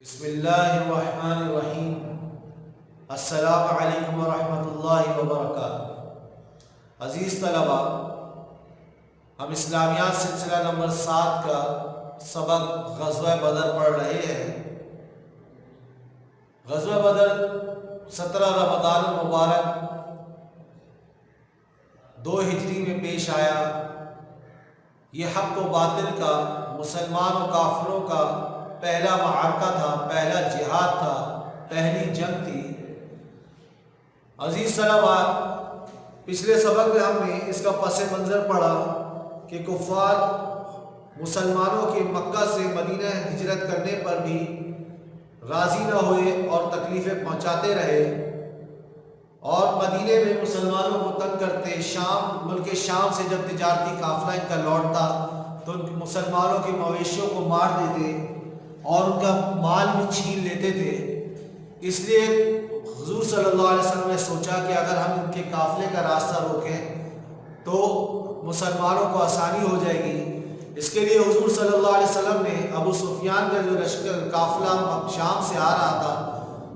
بسم اللہ الرحمن الرحیم۔ السلام علیکم ورحمۃ اللہ وبرکاتہ۔ عزیز طلبہ، ہم اسلامیات سلسلہ نمبر 7 کا سبق غزوہ بدر پڑھ رہے ہیں۔ غزوہ بدر 17 رمضان المبارک 2 ہجری میں پیش آیا۔ یہ حق و باطل کا، مسلمان و کافروں کا پہلا معرکہ تھا، پہلا جہاد تھا، پہلی جنگ تھی۔ عزیز طلبہ، پچھلے سبق میں ہم نے اس کا پس منظر پڑھا کہ کفار مسلمانوں کے مکہ سے مدینہ ہجرت کرنے پر بھی راضی نہ ہوئے اور تکلیفیں پہنچاتے رہے، اور مدینے میں مسلمانوں کو تنگ کرتے۔ ملک شام سے جب تجارتی قافلہ ان کا لوٹتا تو مسلمانوں کے مویشیوں کو مار دیتے اور ان کا مال بھی چھین لیتے تھے۔ اس لیے حضور صلی اللہ علیہ وسلم نے سوچا کہ اگر ہم ان کے قافلے کا راستہ روکیں تو مسلمانوں کو آسانی ہو جائے گی۔ اس کے لیے حضور صلی اللہ علیہ وسلم نے ابو سفیان کا جو لشکر قافلہ شام سے آ رہا تھا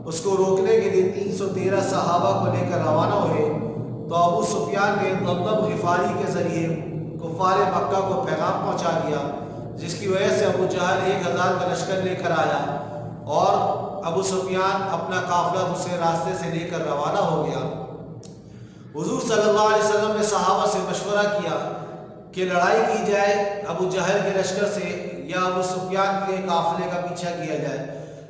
اس کو روکنے کے لیے 313 صحابہ کو لے کر روانہ ہوئے۔ تو ابو سفیان نے ضمضم غفاری کے ذریعے کفار مکہ کو پیغام پہنچا دیا، جس کی وجہ سے ابو جہل 1000 کا لشکر لے کر آیا اور ابو سفیان اپنا قافلہ دوسرے راستے سے لے کر روانہ ہو گیا۔ حضور صلی اللہ علیہ وسلم نے صحابہ سے مشورہ کیا کہ لڑائی کی جائے ابو جہل کے لشکر سے یا ابو سفیان کے قافلے کا پیچھا کیا جائے۔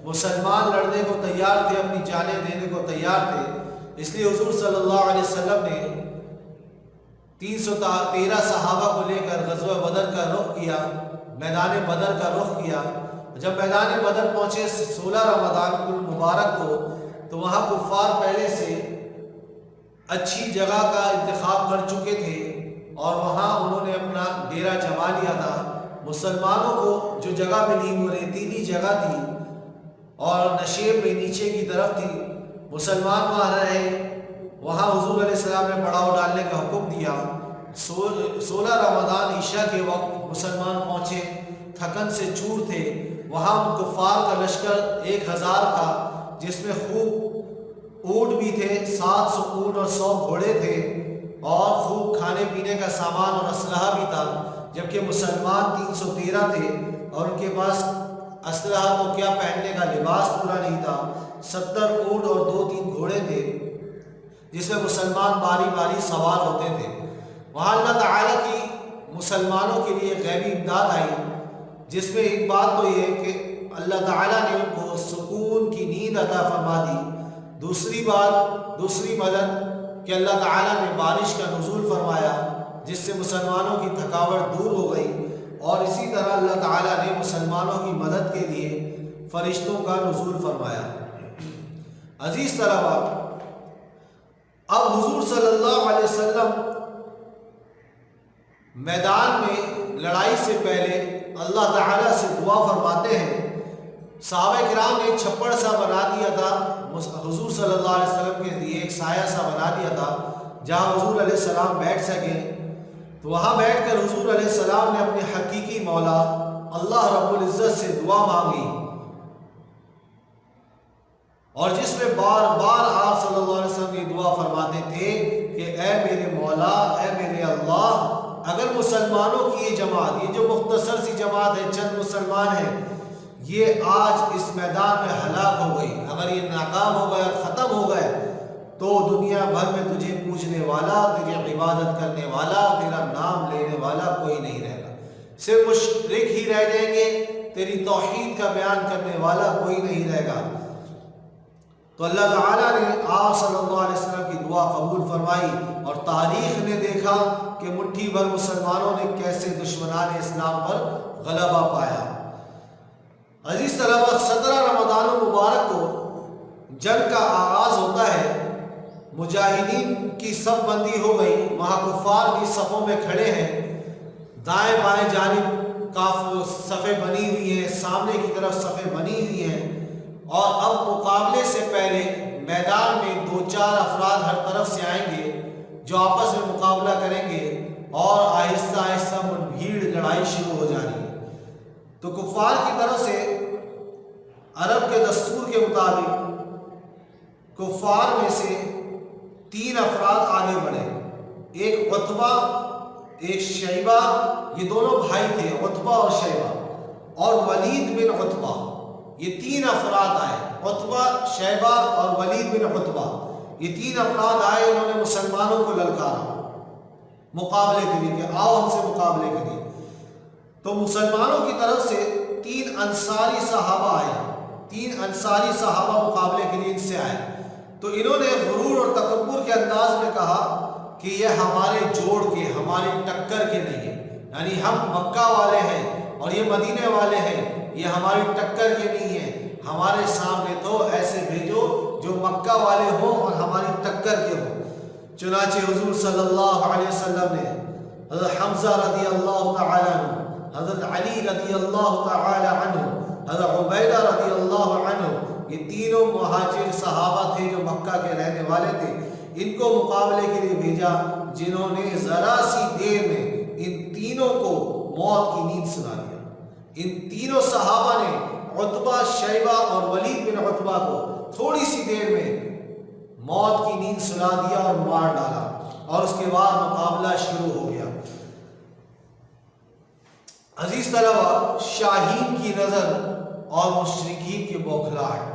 مسلمان لڑنے کو تیار تھے، اپنی جانیں دینے کو تیار تھے۔ اس لیے حضور صلی اللہ علیہ وسلم نے 313 صحابہ کو لے کر غزوہ بدر کا رخ کیا، میدان بدر کا رخ کیا۔ جب میدان بدر پہنچے 16 رمضان المبارک کو، تو وہاں کفار پہلے سے اچھی جگہ کا انتخاب کر چکے تھے اور وہاں انہوں نے اپنا ڈیرا جما لیا تھا۔ مسلمانوں کو جو جگہ ملی وہ ریتیلی جگہ تھی اور نشیب میں نیچے کی طرف تھی۔ مسلمان وہاں رہے، وہاں حضور علیہ السلام نے پڑاؤ ڈالنے کا حکم دیا۔ 16 رمضان عشاء کے وقت مسلمان پہنچے، تھکن سے چور تھے۔ وہاں کفار کا لشکر 1000 کا، جس میں خوب اونٹ بھی تھے، 700 اونٹ اور 100 گھوڑے تھے، اور خوب کھانے پینے کا سامان اور اسلحہ بھی تھا، جبکہ مسلمان 313 تھے اور ان کے پاس اسلحہ تو کیا پہننے کا لباس پورا نہیں تھا۔ 70 اونٹ اور 2-3 گھوڑے تھے، جس میں مسلمان باری باری سوار ہوتے تھے۔ وہاں اللہ تعالیٰ کی مسلمانوں کے لیے غیبی امداد آئی، جس میں ایک بات تو یہ کہ اللہ تعالیٰ نے ان کو سکون کی نیند عطا فرما دی۔ دوسری مدد کہ اللہ تعالیٰ نے بارش کا نزول فرمایا، جس سے مسلمانوں کی تھکاوٹ دور ہو گئی، اور اسی طرح اللہ تعالیٰ نے مسلمانوں کی مدد کے لیے فرشتوں کا نزول فرمایا۔ عزیز طلبہ، اب حضور صلی اللہ علیہ وسلم میدان میں لڑائی سے پہلے اللہ تعالیٰ سے دعا فرماتے ہیں۔ صحابہ کرام نے ایک چھپڑ سا بنا دیا تھا، حضور صلی اللہ علیہ وسلم کے لیے ایک سایہ سا بنا دیا تھا جہاں حضور علیہ السلام بیٹھ سکیں۔ تو وہاں بیٹھ کر حضور علیہ السلام نے اپنے حقیقی مولا اللہ رب العزت سے دعا مانگی، اور جس میں بار بار آپ صلی اللہ علیہ وسلم یہ دعا فرماتے تھے کہ اے میرے مولا، اے میرے اللہ، اگر مسلمانوں کی یہ جماعت، یہ جو مختصر سی جماعت ہے، چند مسلمان ہیں، یہ آج اس میدان میں ہلاک ہو گئی، اگر یہ ناکام ہو گئے، ختم ہو گئے، تو دنیا بھر میں تجھے پوجنے والا، تیری عبادت کرنے والا، تیرا نام لینے والا کوئی نہیں رہے گا، صرف مشرک ہی رہ جائیں گے، تیری توحید کا بیان کرنے والا کوئی نہیں رہے گا۔ تو اللہ تعالیٰ نے آپ صلی اللہ علیہ وسلم کی دعا قبول فرمائی، اور تاریخ نے دیکھا کہ مٹھی بھر مسلمانوں نے کیسے دشمنان اسلام پر غلبہ پایا۔ عزیز طلبہ، 17 رمضان المبارک کو جنگ کا آغاز ہوتا ہے۔ مجاہدین کی صف بندی ہو گئی، وہاں کفار بھی صفوں میں کھڑے ہیں، دائیں بائیں جانب صفیں بنی ہوئی ہیں، سامنے کی طرف صفیں بنی ہوئی ہیں، اور اب مقابلے سے پہلے میدان میں 2-4 افراد ہر طرف سے آئیں گے جو آپس میں مقابلہ کریں گے، اور آہستہ آہستہ بھیڑ لڑائی شروع ہو جانی ہے۔ تو کفار کی طرف سے عرب کے دستور کے مطابق کفار میں سے 3 افراد آگے بڑھے، ایک عتبہ، ایک شیبہ، یہ دونوں بھائی تھے عتبہ اور شیبہ، اور ولید بن عتبہ، یہ 3 افراد آئے، عتبہ، شیبہ اور ولید بن عتبہ، یہ 3 افراد آئے، انہوں نے مسلمانوں کو للکارا مقابلے کے لیے کہ آؤ ہم سے مقابلے کے لیے۔ تو مسلمانوں کی طرف سے 3 انصاری صحابہ آئے، 3 انصاری صحابہ مقابلے کے لیے ان سے آئے، تو انہوں نے غرور اور تکبر کے انداز میں کہا کہ یہ ہمارے جوڑ کے، ہماری ٹکر کے نہیں ہیں، یعنی ہم مکہ والے ہیں اور یہ مدینے والے ہیں، یہ ہماری ٹکر کے نہیں ہیں، ہمارے سامنے تو ایسے بھیجو جو مکہ والے ہوں اور ہماری ٹکر کے ہوں۔ چنانچہ حضور صلی اللہ علیہ وسلم نے حضرت حمزہ رضی اللہ تعالی عنہ، حضرت علی رضی اللہ تعالی عنہ، حضرت عبیدہ رضی اللہ عنہ، یہ تینوں مہاجر صحابہ تھے جو مکہ کے رہنے والے تھے، ان کو مقابلے کے لیے بھیجا، جنہوں نے ذرا سی دیر میں ان تینوں کو موت کی نیند سنا دیا۔ ان تینوں صحابہ نے عتبہ، شیبہ اور ولید بن عتبہ کو تھوڑی سی دیر میں موت کی نیند سنا دیا اور مار ڈالا، اور اس کے بعد مقابلہ شروع ہو گیا۔ عزیز طلبہ، شاہین کی نظر اور مشرکین کی بوکھلاہٹ،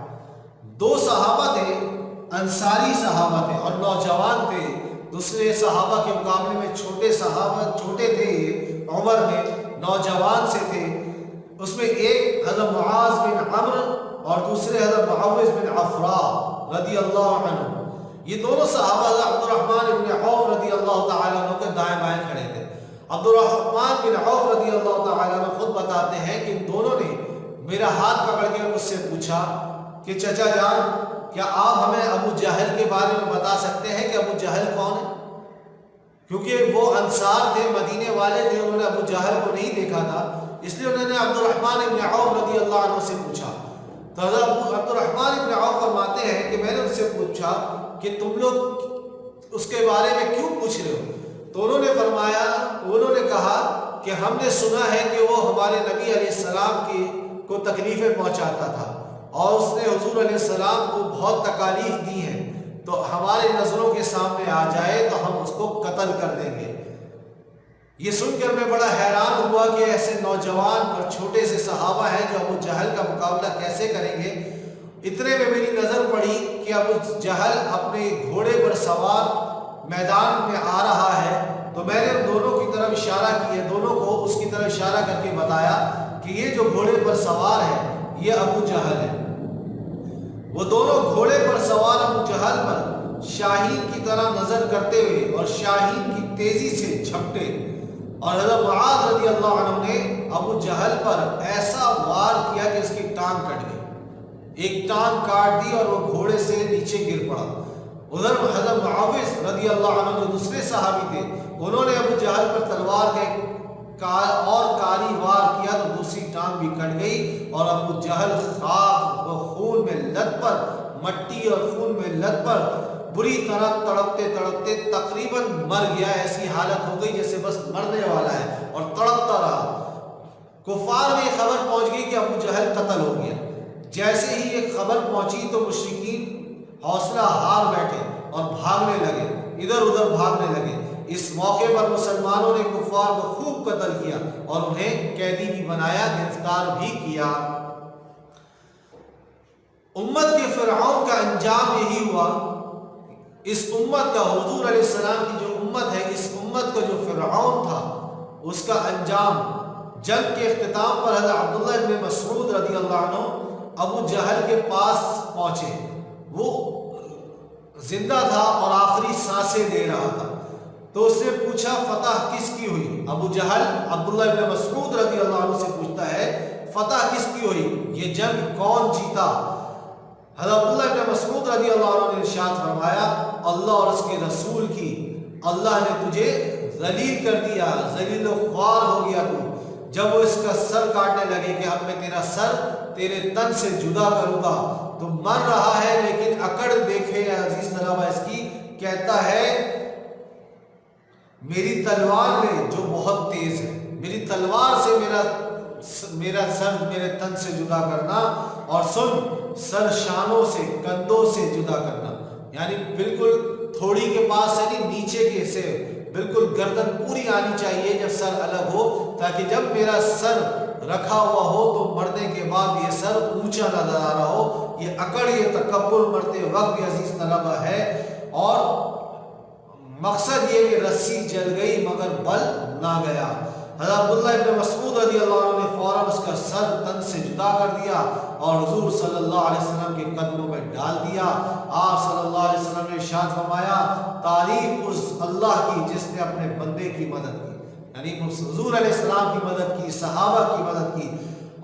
2 صحابہ تھے، انصاری صحابہ تھے اور نوجوان تھے، دوسرے صحابہ کے مقابلے میں چھوٹے صحابہ، چھوٹے تھے عمر میں، نوجوان سے تھے۔ اس میں ایک حضرت معاذ بن عمرو اور دوسرے حضرت معوذ بن عفراء رضی اللہ عنہ، یہ دونوں صحابہ حضرت عبد الرحمن بن عوف رضی اللہ تعالیٰ عنہ کے دائیں بائیں کھڑے تھے۔ عبد الرحمن بن عوف رضی اللہ تعالیٰ عنہ خود بتاتے ہیں کہ ان دونوں نے میرا ہاتھ پکڑ کے مجھ سے پوچھا کہ چچا جان، کیا آپ ہمیں ابو جہل کے بارے میں بتا سکتے ہیں کہ ابو جہل کون ہے؟ کیونکہ وہ انصار تھے، مدینے والے تھے، انہوں نے ابو جہل کو نہیں دیکھا تھا، اس لیے انہوں نے عبد الرحمن بن عوف رضی اللہ عنہ سے پوچھا۔ تو حضرت عبد الرحمن بن عوف فرماتے ہیں کہ میں نے ان سے پوچھا کہ تم لوگ اس کے بارے میں کیوں پوچھ رہے ہو؟ تو انہوں نے فرمایا، انہوں نے کہا کہ ہم نے سنا ہے کہ وہ ہمارے نبی علیہ السلام کو تکلیفیں پہنچاتا تھا اور اس نے حضور علیہ السلام کو بہت تکالیف دی ہیں، تو ہمارے نظروں کے سامنے آ جائے تو ہم اس کو قتل کر دیں گے۔ یہ سن کر میں بڑا حیران ہوا کہ ایسے نوجوان اور چھوٹے سے صحابہ ہیں جو ابو جہل کا مقابلہ کیسے کریں گے۔ اتنے میں میری نظر پڑی کہ ابو جہل اپنے گھوڑے پر سوار میدان میں آ رہا ہے، تو میں نے ان دونوں کی طرف اشارہ کیا، دونوں کو اس کی طرف اشارہ کر کے بتایا کہ یہ جو گھوڑے پر سوار ہے یہ ابو جہل ہے۔ وہ دونوں گھوڑے پر سوار ابو جہل پر شاہین کی طرح نظر کرتے ہوئے اور شاہین کی تیزی سے جھپٹے، اور حضرت معاذ رضی اللہ عنہ نے ابو جہل پر ایسا وار کیا کہ اس کی ٹانگ کٹ گئی، ایک ٹانگ کاٹ دی اور وہ گھوڑے سے نیچے گر پڑا۔ ادھر حضرت معوذ رضی اللہ عنہ جو دوسرے صحابی تھے، انہوں نے ابو جہل پر تلوار کا اور کاری وار کیا تو دوسری ٹانگ بھی کٹ گئی، اور ابو جہل خاک و خون میں لت پر، مٹی اور خون میں لت پر بری طرح تڑپتے تڑپتے تقریباً مر گیا۔ ایسی حالت ہو گئی جیسے بس مرنے والا ہے، اور تڑپتا رہا۔ کفار میں یہ خبر پہنچ گئی کہ ابو جہل قتل ہو گیا۔ جیسے ہی یہ خبر پہنچی تو مشرکین حوصلہ ہار بیٹھے اور بھاگنے لگے، ادھر ادھر بھاگنے لگے۔ اس موقع پر مسلمانوں نے کفار کو خوب قتل کیا اور انہیں قیدی بھی بنایا، گرفتار بھی کیا۔ امت کے فرعون کا انجام یہی ہوا۔ اس امت کا، حضور علیہ السلام کی جو امت ہے، اس امت کا جو فرعون تھا، اس کا انجام جنگ کے اختتام پر حضرت عبداللہ ابن مسعود رضی اللہ عنہ ابو جہل کے پاس پہنچے۔ وہ زندہ تھا اور آخری سانسیں دے رہا تھا، تو اس نے پوچھا فتح کس کی ہوئی؟ ابو جہل عبداللہ ابن مسعود رضی اللہ عنہ سے پوچھتا ہے فتح کس کی ہوئی، یہ جنگ کون جیتا؟ حضرت عبداللہ ابن مسعود رضی اللہ عنہ نے ارشاد فرمایا، اللہ اور اس کے رسول کی، اللہ نے تجھے ذلیل کر دیا، ذلیل و خوار ہو گیا تو۔ جب وہ اس کا سر کاٹنے لگے کہ اب میں تیرا سر تیرے تن سے جدا کروں گا، تو مر رہا ہے لیکن اکڑ دیکھے عزیز طلبہ اس کی، کہتا ہے میری تلوار میں جو بہت تیز ہے، میری تلوار سے میرا میرا سر میرے تن سے جدا کرنا، اور سن سر شانوں سے کندھوں سے جدا کرنا، یعنی بالکل تھوڑی کے پاس یعنی نیچے کے سے بالکل گردن پوری آنی چاہیے جب سر الگ ہو، تاکہ جب میرا سر رکھا ہوا ہو تو مرنے کے بعد یہ سر اونچا نظر آ رہا ہو۔ یہ اکڑ، یہ تکبر مرتے وقت بھی عزیز طلبہ ہے، اور مقصد یہ کہ رسی جل گئی مگر بل نہ گیا۔ حضرت عبداللہ ابن مسعود رضی اللہ عنہ نے فوراً اس کا سر تن سے جدا کر دیا اور حضور صلی اللہ علیہ وسلم کے قدموں میں ڈال دیا۔ آپ صلی اللہ علیہ وسلم نے ارشاد فرمایا، تعریف اس اللہ کی جس نے اپنے بندے کی مدد کی، یعنی حضور علیہ السلام کی مدد کی، صحابہ کی مدد کی،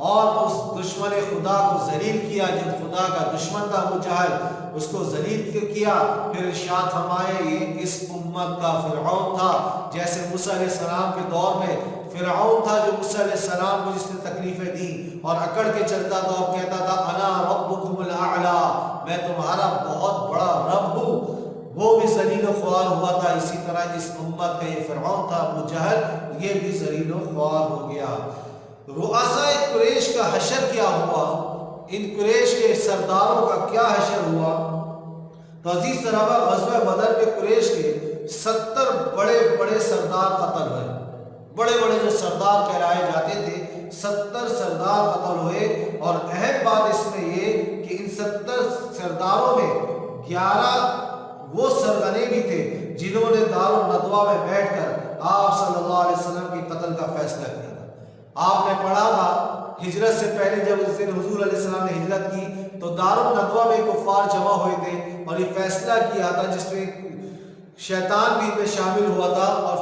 اور اس دشمن خدا کو ذلیل کیا جو خدا کا دشمن تھا ابو جہل، اس کو ذلیل کیا۔ پھر ارشاد فرمایا یہ اس امت کا فرعون تھا، جیسے موسیٰ علیہ السلام کے دور میں فرعون تھا جو موسیٰ علیہ السلام کو جس نے تکلیفیں دی اور اکڑ کے چلتا تھا اور کہتا تھا انا ربکم الاعلی، میں تمہارا بہت بڑا رب ہوں، وہ بھی ذلیل و خوار ہوا تھا۔ اسی طرح اس امت کا یہ فرعون تھا ابو جہل، یہ بھی ذلیل و خوار ہو گیا۔ رؤسائے قریش کا حشر کیا ہوا، ان قریش کے سرداروں کا کیا حشر ہوا؟ تو عزیز طلبہ، غزوہ بدر میں قریش کے 70 بڑے بڑے سردار قتل ہوئے، بڑے بڑے جو سردار کہلائے جاتے تھے 70 سردار قتل ہوئے۔ اور اہم بات اس میں یہ کہ ان 70 سرداروں میں 11 وہ سرغنے بھی تھے جنہوں نے دار الندوہ میں بیٹھ کر آپ صلی اللہ علیہ وسلم کی قتل کا فیصلہ کیا تھا۔ آپ نے پڑھا تھا ہجرت سے پہلے جب اس دن حضور علیہ السلام نے ہجرت کی تو دار الندوہ میں کفار جمع ہوئے تھے اور یہ فیصلہ کیا تھا، جس میں شیطان بھی میں شامل ہوا تھا، اور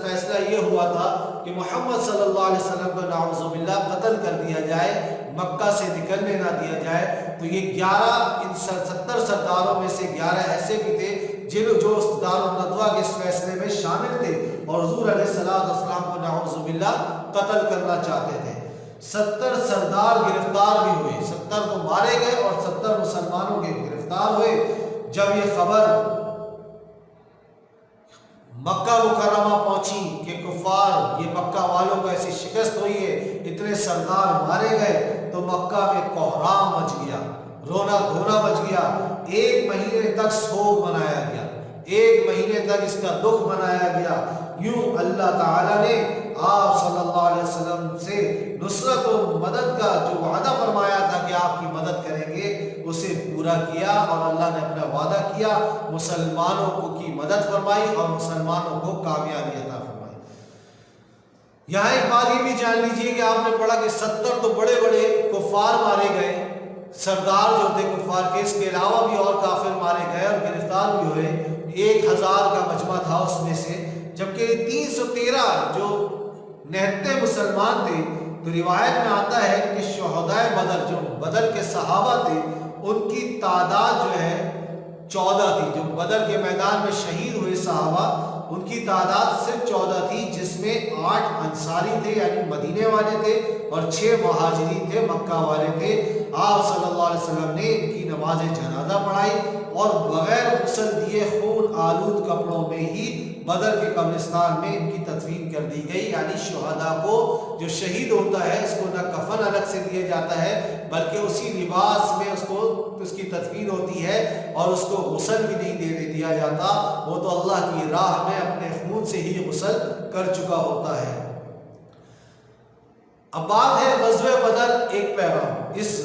فیصلہ یہ ہوا تھا کہ محمد صلی اللہ علیہ وسلم کو نعوذ باللہ قتل کر دیا جائے، مکہ سے نکلنے نہ دیا جائے۔ تو یہ 11 ان 70 سرداروں میں سے 11 ایسے بھی تھے جو دار الندوہ کے اس فیصلے میں شامل تھے اور حضور علیہ السلام کو نعوذ باللہ قتل کرنا چاہتے تھے۔ 70 سردار گرفتار بھی ہوئے، 70 تو مارے گئے اور 70 مسلمانوں کے گرفتار ہوئے۔ جب یہ خبر مکہ مکرمہ پہنچی کہ کفار یہ مکہ والوں کو ایسی شکست ہوئی ہے، اتنے سردار مارے گئے، تو مکہ میں کوحرام مچ گیا، رونا دھونا مچ گیا۔ 1 مہینے تک سوگ منایا گیا، 1 مہینے تک اس کا دکھ منایا گیا۔ یوں اللہ تعالیٰ نے آپ صلی اللہ علیہ وسلم سے نصرت و مدد کا جو وعدہ فرمایا تھا کہ آپ کی مدد کریں گے، اسے پورا کیا، اور اللہ نے اپنا وعدہ کیا، مسلمانوں کو کی مدد فرمائی اور مسلمانوں کو کامیابی عطا فرمائی۔ یہاں ایک بات یہ بھی جان لیجئے کہ آپ نے پڑھا کہ 70 تو بڑے بڑے کفار مارے گئے، سردار جو تھے کفار کے، اس کے علاوہ بھی اور کافر مارے گئے اور گرفتار بھی ہوئے۔ 1000 کا مجمع تھا اس میں سے، جبکہ 313 جو نہتے مسلمان تھے۔ تو روایت میں آتا ہے کہ شہدائے بدر، جو بدر کے صحابہ تھے، ان کی تعداد جو ہے 14 تھی۔ جو بدر کے میدان میں شہید ہوئے صحابہ، ان کی تعداد صرف 14 تھی، جس میں 8 انصاری تھے یعنی مدینے والے تھے اور 6 مہاجرین تھے، مکہ والے تھے۔ آپ صلی اللہ علیہ وسلم نے ان کی نماز جنازہ پڑھائی اور بغیر غسل دیے خون آلود کپڑوں میں ہی بدر کے قبرستان میں ان کی تدفین کر دی گئی۔ یعنی شہداء کو جو شہید ہوتا ہے اس کو نہ کفن الگ سے دیا جاتا ہے، بلکہ اسی لباس میں اس کی تدفین ہوتی ہے اور اس کو غسل بھی نہیں دینے دیا جاتا، وہ تو اللہ کی راہ میں اپنے خون سے ہی غسل کر چکا ہوتا ہے۔ اب بات ہے غزوہ بدر، ایک پیغام، اس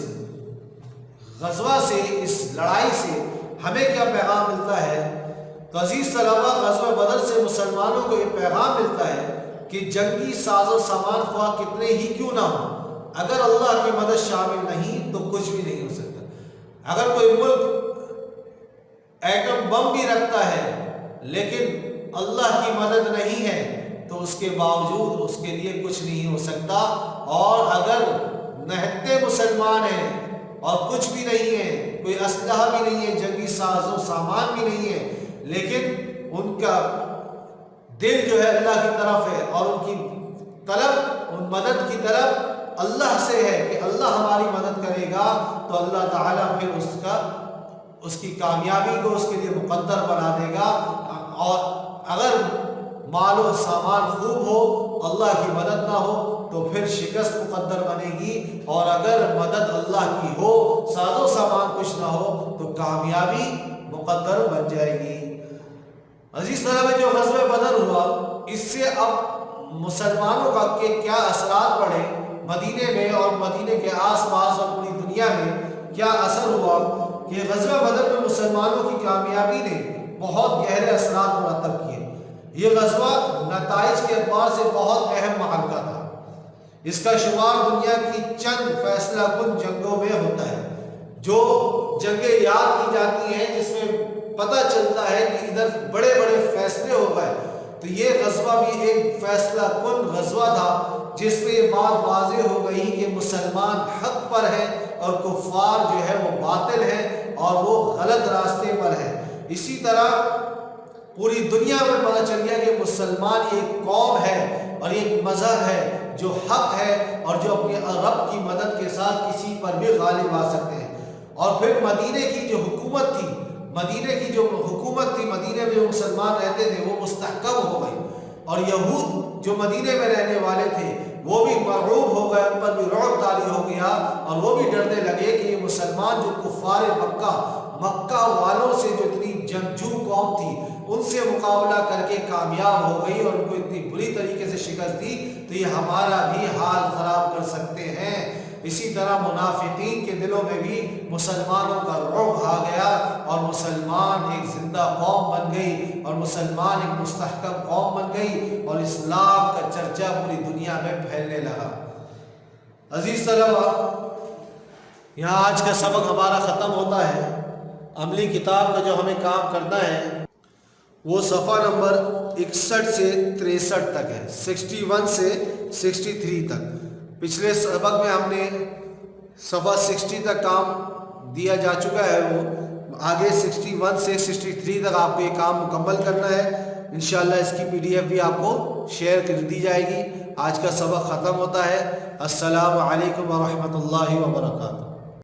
غزوہ سے، اس لڑائی سے ہمیں کیا پیغام ملتا ہے؟ تو عزیز طلبہ، غزوہ بدر سے مسلمانوں کو یہ پیغام ملتا ہے کہ جنگی ساز و سامان خواہ کتنے ہی کیوں نہ ہو، اگر اللہ کی مدد شامل نہیں تو کچھ بھی نہیں ہو سکتا۔ اگر کوئی ملک ایٹم بم بھی رکھتا ہے لیکن اللہ کی مدد نہیں ہے تو اس کے باوجود اس کے لیے کچھ نہیں ہو سکتا۔ اور اگر نہتے مسلمان ہیں اور کچھ بھی نہیں ہے، کوئی اسلحہ بھی نہیں ہے، جنگی ساز و سامان بھی نہیں ہے، لیکن ان کا دل جو ہے اللہ کی طرف ہے اور ان کی طلب، ان مدد کی طرف اللہ سے ہے کہ اللہ ہماری مدد کرے گا، تو اللہ تعالیٰ پھر اس کی کامیابی کو اس کے لیے مقدر بنا دے گا۔ اور اگر مال و سامان خوب ہو، اللہ کی مدد نہ ہو تو پھر شکست مقدر بنے گی، اور اگر مدد اللہ کی ہو، ساز و سامان کچھ نہ ہو، تو کامیابی مقدر بن جائے گی۔ عزیز طلبہ، جو غزوہ بدر ہوا، اس سے اب مسلمانوں کا کیا اثرات پڑے مدینے میں اور مدینے کے آس پاس اور پوری دنیا میں کیا اثر ہوا کہ غزوہ بدر میں مسلمانوں کی کامیابی نے بہت گہرے اثرات مرتب کیے۔ یہ غزوہ نتائج کے اعتبار سے بہت اہم معرکہ تھا۔ اس کا شمار دنیا کی چند فیصلہ کن جنگوں میں ہوتا ہے، جو جنگیں یاد کی جاتی ہیں، جس میں پتہ چلتا ہے کہ ادھر بڑے بڑے فیصلے ہو گئے۔ تو یہ غزوہ بھی ایک فیصلہ کن غزوہ تھا، جس میں یہ بات واضح ہو گئی کہ مسلمان حق پر ہیں اور کفار جو ہے وہ باطل ہیں اور وہ غلط راستے پر ہیں۔ اسی طرح پوری دنیا میں پتہ چل گیا کہ مسلمان ایک قوم ہے اور ایک مذہب ہے جو حق ہے اور جو اپنے رب کی مدد کے ساتھ کسی پر بھی غالب آ سکتے ہیں۔ اور پھر مدینے کی جو حکومت تھی، مدینے میں جو مسلمان رہتے تھے وہ مستحکم ہو گئی، اور یہود جو مدینے میں رہنے والے تھے وہ بھی مرعوب ہو گئے، ان پر بھی رعب طاری ہو گیا، اور وہ بھی ڈرنے لگے کہ یہ مسلمان جو کفار مکہ والوں سے جو اتنی جنگجو قوم تھی ان سے مقابلہ کر کے کامیاب ہو گئی اور ان کو اتنی بری طریقے سے شکست دی، تو یہ ہمارا بھی حال خراب کر سکتے ہیں۔ اسی طرح منافقین کے دلوں میں بھی مسلمانوں کا رعب آ گیا، اور مسلمان ایک زندہ قوم بن گئی، اور مسلمان ایک مستحکم قوم بن گئی، اور اسلام کا چرچا پوری دنیا میں پھیلنے لگا۔ عزیز طلبہ، یہاں آج کا سبق ہمارا ختم ہوتا ہے۔ عملی کتاب کا جو ہمیں کام کرنا ہے وہ صفحہ نمبر 61 سے 63 تک ہے، 61 سے 63 تک۔ پچھلے سبق میں ہم نے صفحہ 60 تک کام دیا جا چکا ہے، وہ آگے 61 سے 63 تک آپ کو یہ کام مکمل کرنا ہے۔ انشاءاللہ اس کی PDF بھی آپ کو شیئر کر دی جائے گی۔ آج کا سبق ختم ہوتا ہے۔ السلام علیکم ورحمۃ اللہ وبرکاتہ۔